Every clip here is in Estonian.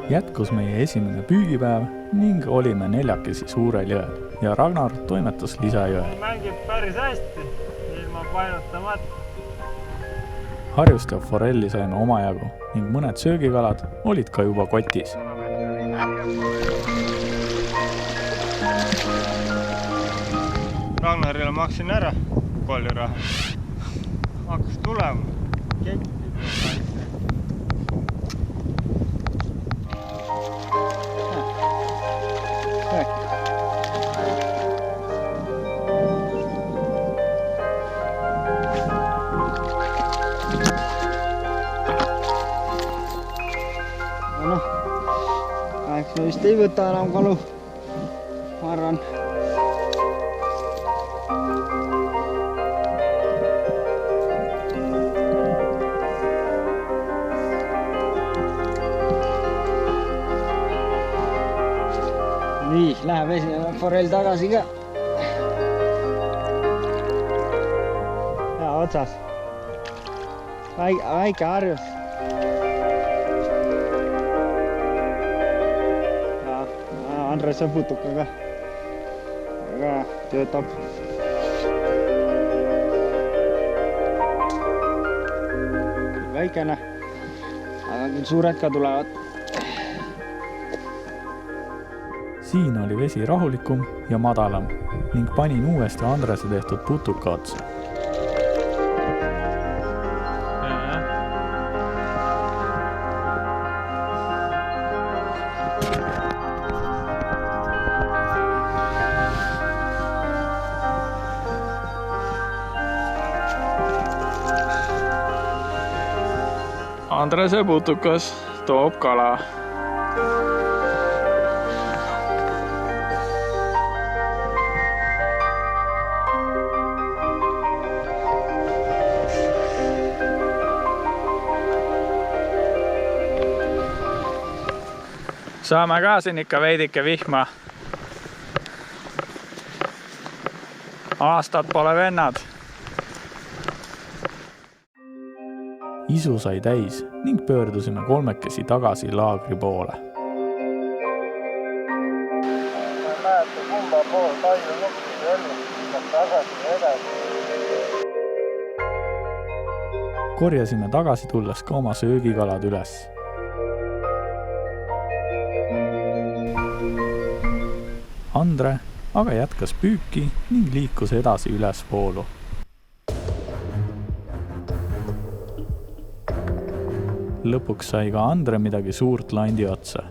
Jätkus meie esimene püügipäev ning olime neljakesi Suurel jõel ja Ragnar toimetas Lisajõel. Mängib päris hästi, ilma painutamata. Harjust ja forelli saime omajagu ning mõned söögikalad olid ka juba kotis. Ragnarile maksin ära kooliraha. Hakkas tulema. Me vist ei võta enam kalu, ma arvan. Nii, läheb esimene forell tagasi ka. Ja otsas. Väike harjus. Andres on putukaga. Väga töötab. Väikene, aga küll suured ka tulevad. Siin oli vesi rahulikum ja madalam ning panin uuesti Andrese tehtud putuka otsa. Andrese putukas toob kala. Saame ka siin ikka veidike vihma. Aastad pole vennad. Isu sai täis ning pöördusime kolmekesi tagasi laagri poole. Ma näete kumba pool palju nukkis ellu, tagasi edasi. Korjasime tagasi tulles ka oma söögikalad üles. Andre aga jätkas püüki ning liikus edasi ülesvoolu. Lõpuks sai ka Andre midagi suurt landi otsa.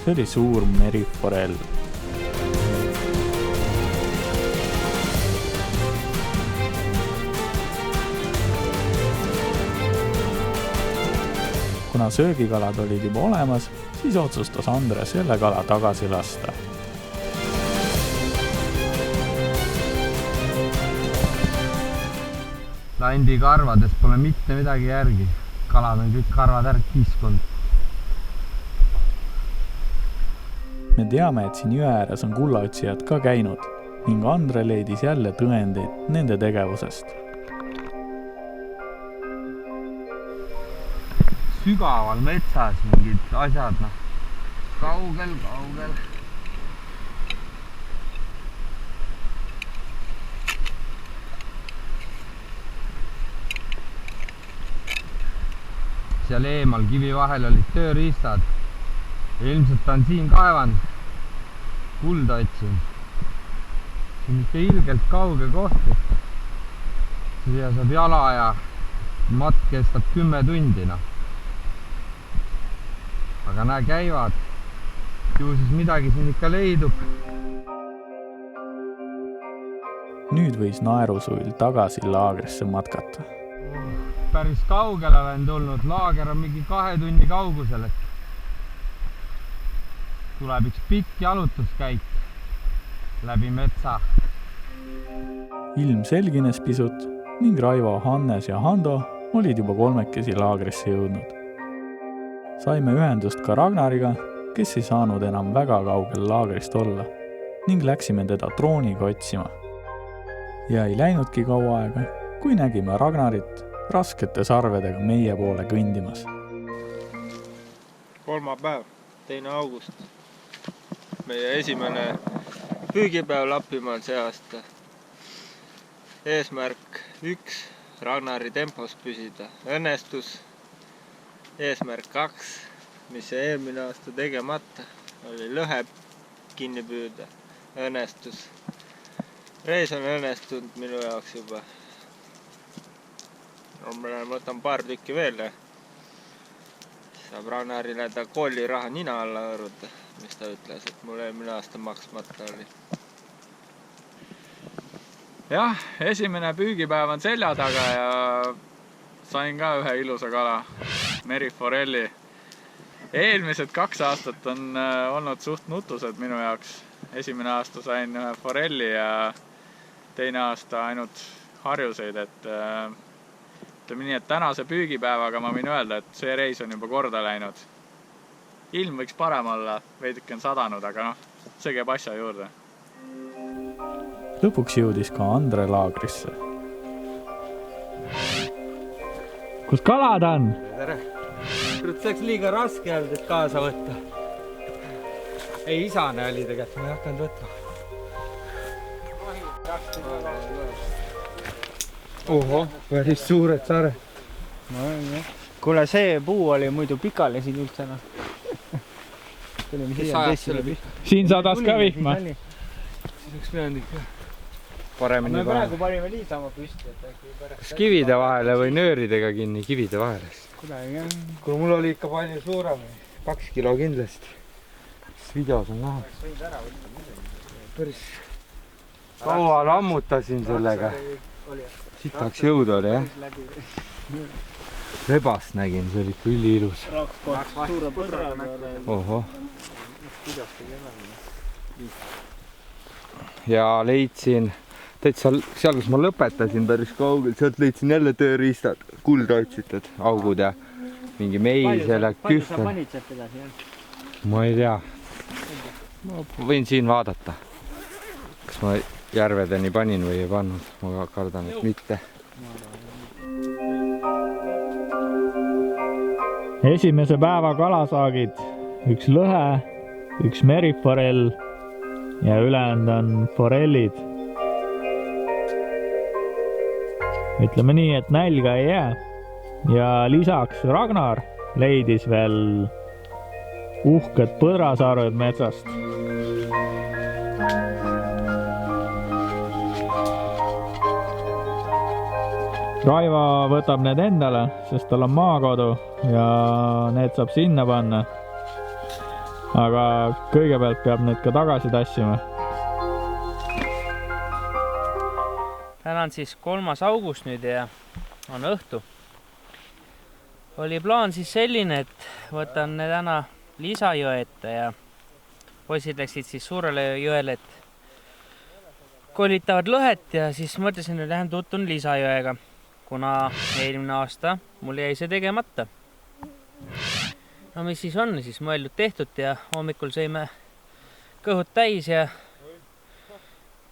See oli suur meriforell. Kuna söögikalad olid juba olemas, siis otsustas Andre selle kala tagasi lasta. Landi karvades pole mitte midagi järgi. Kalad on kõik karvad ära kiskunud. Me teame, et siin jõe ääres on kullaotsijad ka käinud ning Andre leidis jälle tõendeid nende tegevusest. Sügaval metsas mingid asjad, kaugel. Seal eemal kivi vahel olid tööriistad. Ilmselt on siin kaevanud, kulda otsinud. See on ikka ilgelt kauge koht. siia saab jala ja matk kestab 10 tundi, noh. Aga näe, käivad. Ju siis midagi siin ikka leidub. Nüüd võis naerusuil tagasi laagrisse matkata. Päris kaugele olen tulnud. Laager on mingi 2 tunni kaugusel. Tuleb üks pikk jalutuskäik läbi metsa. Ilm selgines pisut ning Raivo, Hannes ja Hando olid juba 3 laagrisse jõudnud. Saime ühendust ka Ragnariga, kes ei saanud enam väga kaugel laagrist olla ning läksime teda drooniga otsima. Ja ei läinudki kaua aega, kui nägime Ragnarit raskete sarvedega meie poole kõndimas. Kolmapäev, 2. august. Meie esimene püügipäev Lapimaal see aasta. Eesmärk 1, Ragnari tempos püsida. Õnnestus. Eesmärk 2, mis see eelmine aasta tegemata, oli lõhe kinni püüda. Õnnestus. Reis on õnnestunud minu jaoks juba. Ma võtan paar tükki veel. Saab Ragnarile ta kooliraha nina alla hõõruda, mis ta ütles, et mul eelmine aasta maksmata oli. Jah, esimene püügipäev on selja taga ja sain ka ühe ilusa kala, meriforelli. Eelmised 2 aastat on olnud suht nutused minu jaoks. Esimene aasta sain ühe forelli ja teine aasta ainult harjuseid, ütleme nii, et tänase püügipäevaga ma võin öelda, et see reis on juba korda läinud. Ilm võiks parem olla, veidike on sadanud, aga noh, see käib asja juurde. Lõpuks jõudis ka Andre laagrisse. Kus kalad on? Tere! See oleks liiga raske olnud, et kaasa võtta. Ei, isane oli tegelikult, ma ei hakanud võtma. Oho, päris suured sare. Kuule, see puu oli muidu pikali siin üldse. Siin sadas ka vihma. Siis üks pidanud ikka paremini me praegu panime liisama püsti. Kas kivide vahele või nööridega kinni kivide vahele? Kui mul oli ikka palju suurem, 2 kilo kindlasti. Videos on näha. Päris kaua lammutasin sellega. Sitaks jõudu oli, jah? Rebast nägin, see oli ikka üliilus. Oho. Ja leidsin, täitsa seal, kus ma lõpetasin päris kaugel, sealt leidsin jälle tööriistad, kulda otsitud, augud ja mingi meisel ja kühvel. Ma ei tea. Ma võin siin vaadata. Kas ma järvedeni panin või ei pannud, ma kardan, et mitte. Esimese päeva kalasaagid, üks lõhe, üks meriforell ja ülejäänud on forellid. Ütleme nii, et nälga ei jää. Ja lisaks Ragnar leidis veel uhked põdrasarved metsast. Raivo võtab need endale, sest tal on maakodu ja need saab sinna panna. Aga kõigepealt peab need ka tagasi tassima. Täna on siis 3. august nüüd ja on õhtu. Oli plaan siis selline, et võtan täna lisajõe ette ja poisid läksid siis suurele jõele, et kolitavad lõhet ja siis mõtlesin, et lähen tutvun lisajõega, kuna eelmine aasta mul jäi see tegemata. No mis siis on, siis mõeldud tehtud ja hommikul sõime kõhud täis ja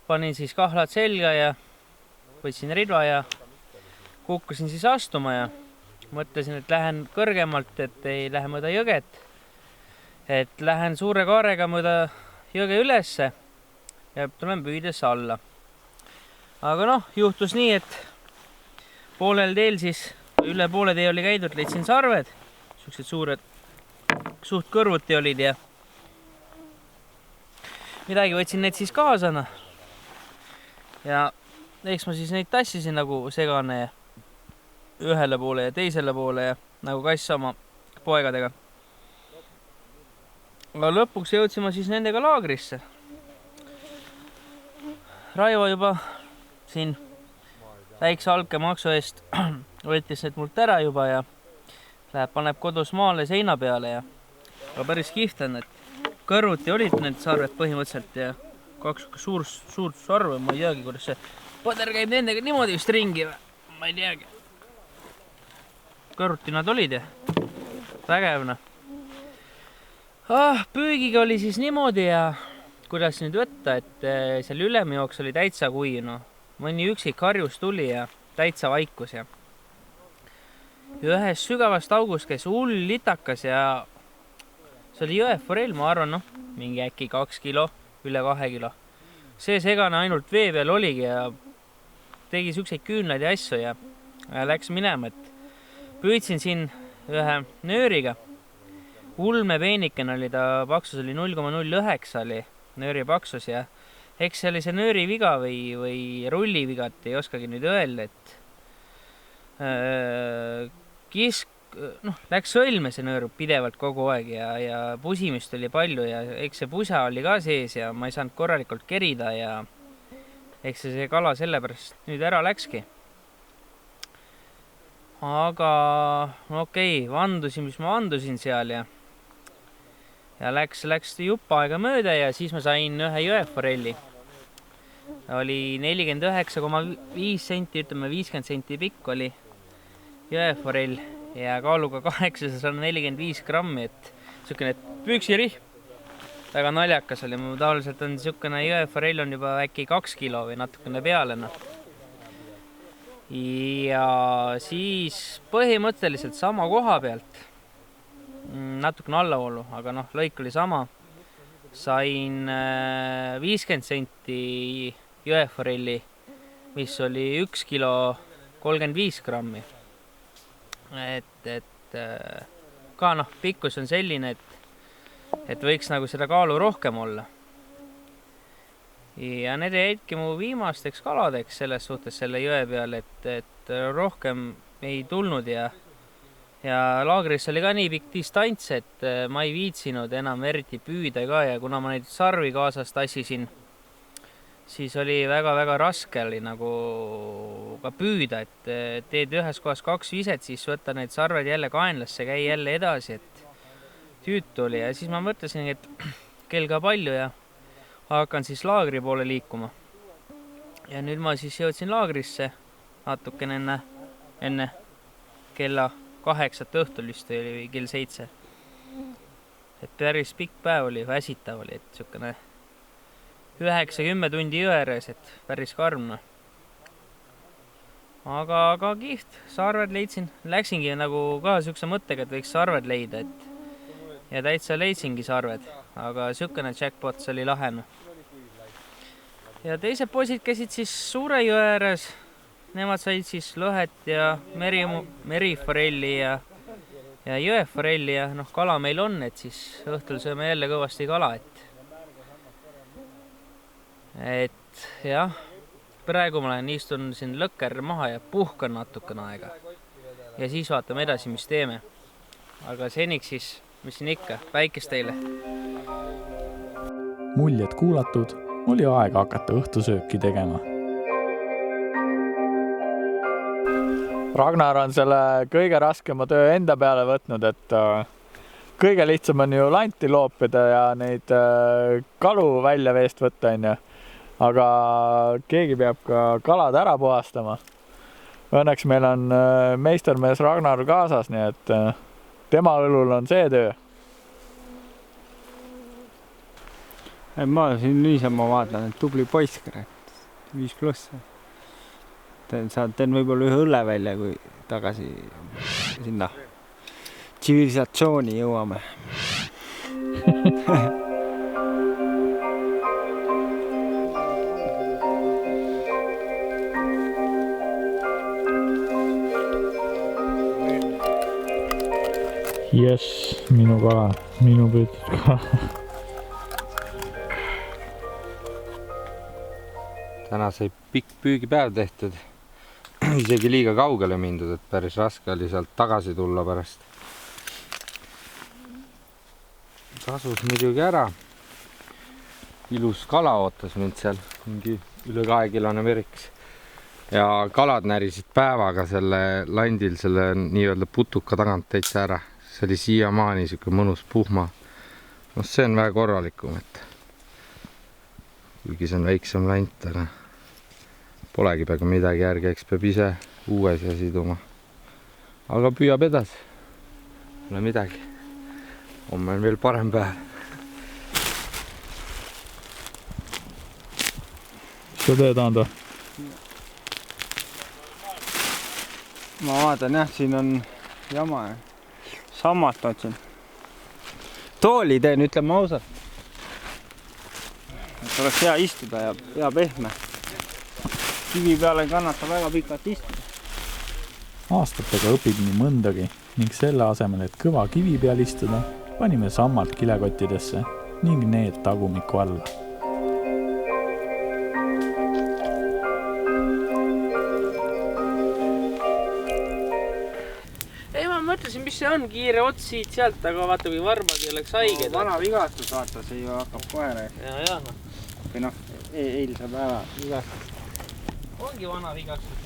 panin siis kahlad selga ja võtsin ridva ja kukkusin siis astuma ja mõtlesin, et lähen kõrgemalt, et ei lähe mööda jõget. Et lähen suure kaarega mööda jõge ülesse ja tulen püüdes alla. Aga noh, juhtus nii, et poolel teel siis, üle poole tee oli käidud, leidsin sarved. Siuksed suured, suht kõrvuti olid ja midagi võtsin need siis kaasana. Ja eks ma siis neid tassisin nagu segane ühele poole ja teisele poole ja nagu kass oma poegadega. Aga lõpuks jõudsin ma siis nendega laagrisse. Raivo juba siin väikse altkäemaksu eest võttis need mult ära juba ja läheb, paneb kodus maale seina peale ja aga päris kihvt on, et kõrvuti olid need sarved põhimõtteliselt ja kaks suurt sarve, ma ei teagi, kuidas see põder käib nendega niimoodi vist ringi või, ma ei teagi. Kõrvuti nad olid ja vägevna. Püügiga oli siis niimoodi ja kuidas nüüd võtta, et seal ülemjooks oli täitsa kui, mõni üksik harjus tuli ja täitsa vaikus ja ühes sügavast august käis hull litakas ja see oli jõeforell, ma arvan, mingi äkki 2 kilo, üle 2 kilo. See segane ainult vee peal oligi ja tegi siukseid küünlaid ja asju ja läks minema, et püüdsin siin ühe nööriga. Ulmepeenikene oli ta, paksus oli 0,09 oli nööri paksus ja eks see oli see nööri viga või rulli viga, et ei oskagi nüüd öelda, et läks sõlme see nöör pidevalt kogu aeg ja pusimist oli palju ja eks see pusa oli ka sees ja ma ei saanud korralikult kerida ja eks see kala sellepärast nüüd ära läkski. Aga okei, vandusin, mis ma vandusin seal ja läks jupp aega mööda ja siis ma sain ühe jõeforelli. Oli 49,5 senti, ütleme 50 senti pikk oli jõeforell ja kaaluga 845 grammi, et niisugune püksirihm. Väga naljakas oli, mu tavaliselt on niisugune jõeforell on juba äkki 2 kilo või natukene peale. Ja siis põhimõtteliselt sama koha pealt, natukene allavoolu, aga lõik oli sama. Sain 50 senti jõeforelli, mis oli 1 kilo 35 grammi. Et ka pikkus on selline, et võiks nagu seda kaalu rohkem olla. Ja need jäidki mu viimasteks kaladeks selles suhtes selle jõe peal, et rohkem ei tulnud ja laagris oli ka nii pikk distants, et ma ei viitsinud enam eriti püüda ka ja kuna ma neid sarvi kaasas tassisin, siis oli väga-väga raske oli nagu ka püüda, et teed ühes kohas 2 viset, siis võtta need sarved jälle kaenlasse, käi jälle edasi, et tüütu oli ja siis ma mõtlesin, et kell ka palju ja hakkan siis laagri poole liikuma. Ja nüüd ma siis jõudsin laagrisse natukene enne kella 8 õhtul vist oli kell 7. Et päris pikk päev oli, väsitav oli, et niisugune 9-10 tundi jõe ääres, et päris karm. Aga kihvt, sarved leidsin, läksingi nagu ka niisuguse mõttega, et võiks sarved leida, ja täitsa leidsingi sarved, aga niisugune jackpot oli lahene. Ja teised poisid käisid siis suure jõe ääres, nemad said siis lõhet ja meriforelli ja jõeforelli ja kala meil on, et siis õhtul sööme jälle kõvasti kala, et jah, praegu ma istun siin lõkker maha ja puhkan natukene aega ja siis vaatame edasi, mis teeme. Aga seniks siis, mis siin ikka, päikest teile. Muljed kuulatud, oli aeg hakata õhtusööki tegema. Ragnar on selle kõige raskema töö enda peale võtnud, et kõige lihtsam on ju lanti loopida ja neid kalu välja veest võtta, aga keegi peab ka kalad ära puhastama. Õnneks meil on meistermees Ragnar kaasas, nii et tema õlul on see töö. Ma siin niisama vaatan, et tubli poiss, 5+. Teen võib-olla ühe õlle välja, kui tagasi sinna tsivilisatsiooni jõuame. Jess, minu kala, minu püütud kala. täna sai pikk püügipäev tehtud. Isegi liiga kaugele mindud, et päris raske oli sealt tagasi tulla pärast. Tasus muidugi ära. Ilus kala ootas mind seal, mingi üle 2-kilone meriks. Ja kalad närisid päevaga selle landil, selle nii-öelda putuka tagant täitsa ära. See oli siiamaani siuke mõnus puhma. No see on väga korralikum, et kuigi see on väiksem lant, aga polegi peaaegu midagi järgi, eks peab ise uue siia siduma. Aga püüab edasi. Pole midagi. Homme on veel parem päev. Mis sa teed, Ando? Ma vaatan jah, siin on jama. Sammast otsin. Tooli teen, ütleme ausalt. Et oleks hea istuda ja hea pehme. Kivi peale ei kannata väga pikalt istuda. Aastatega õpib nii mõndagi ning selle asemel, et kõva kivi peal istuda, panime sammalt kilekottidesse ning need tagumiku alla. Ei, ma mõtlesin, mis see on, kiire ots siit sealt, aga vaata, kui varbad ei oleks haiged. Vana vigastus, vaata, see ju hakkab kohe. Ja. Või noh, eilse päeva vigastus. Ongi vana vigastus.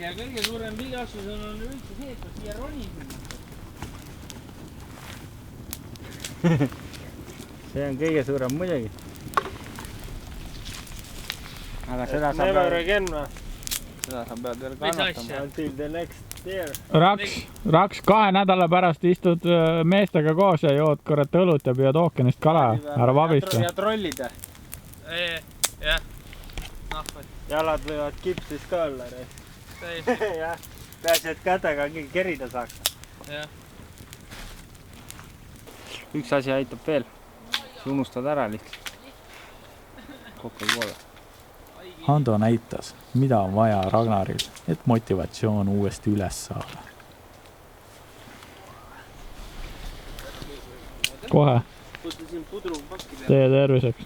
Ja kõige suurem vigastus on üldse see, et siia ronis. See on kõige suurem muidugi. Aga seda sa pead veel kannatama. Raks 2 nädala pärast istud meestega koos ja jood korrat õlut ja püüad ookeanist kala. Ära vabista. Ja trollida. Jah. Jalad võivad kipsis ka olla. Jah. Peaasi, et kätega kerida saaks. Jah. Üks asi aitab veel. Sa unustad ära lihtsalt. Coca-Cola. Ando näitas, mida on vaja Ragnaril, et motivatsioon uuesti üles saada. Kohe. Teie terviseks.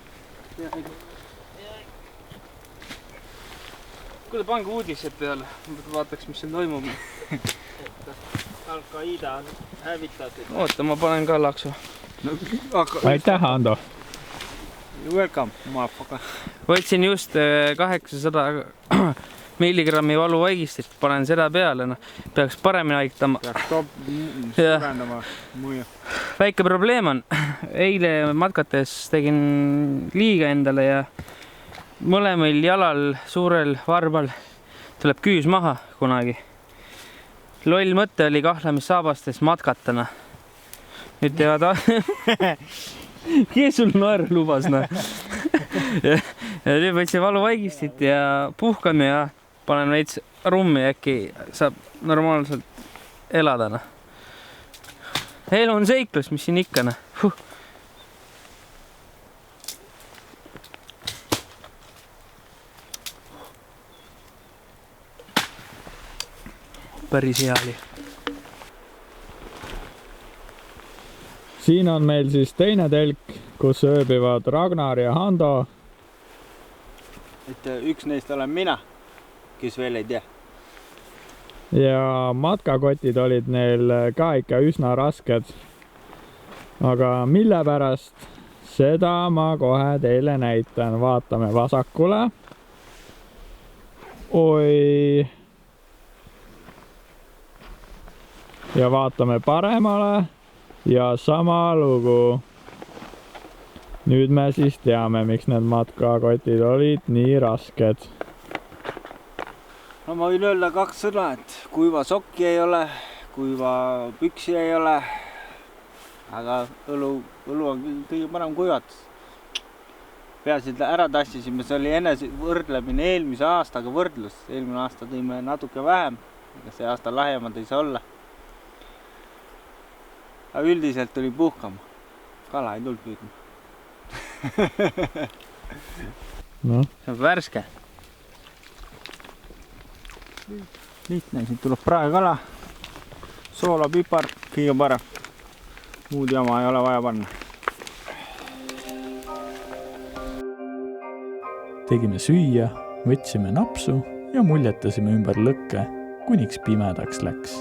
Kuule, pange uudised peale. Vaataks, mis siin toimub. Al-Qaeda on hävitatud. Oota, ma panen ka laksu. Aitäh, Ando. Welcome, motherfucker. Võtsin just 800 milligrammi valuvaigistit, panen seda peale, peaks paremini aitama. Peaks suurendama mõju. Väike probleem on, eile matkates tegin liiga endale ja mõlemil jalal suurel varbal tuleb küüs maha kunagi. Loll mõte oli kahlamissaabastes matkatana. Nüüd teevad... Kes sul naer lubas, ja nüüd võtsin valuvaigistit ja puhkan ja panen veits rummi, äkki saab normaalselt elada. Elu on seiklus, mis siin ikka. Päris hea oli. Siin on meil siis teine telk, kus ööbivad Ragnar ja Hando. Et üks neist olen mina, kes veel ei tea. Ja matkakotid olid neil ka ikka üsna rasked. Aga mille pärast, seda ma kohe teile näitan. Vaatame vasakule. Oi. Ja vaatame paremale. Ja sama lugu. Nüüd me siis teame, miks need matkakotid olid nii rasked. No ma võin öelda 2 sõna, et kuiva sokki ei ole, kuiva püksi ei ole. Aga õlu on kõige parem kuivatus. Peaasi, et ära tassisime, see oli enne võrdlemine eelmise aastaga võrdlus. Eelmine aasta tõime natuke vähem, aga see aasta lahjemad ei saa olla. Aga üldiselt tuli puhkama. Kala ei tulnud püüdma. No. See on värske. Lihtne, siit tuleb praekala, soola, pipar, kõige parem. Muud jama ei ole vaja panna. tegime süüa, võtsime napsu ja muljetasime ümber lõkke, kuniks pimedaks läks.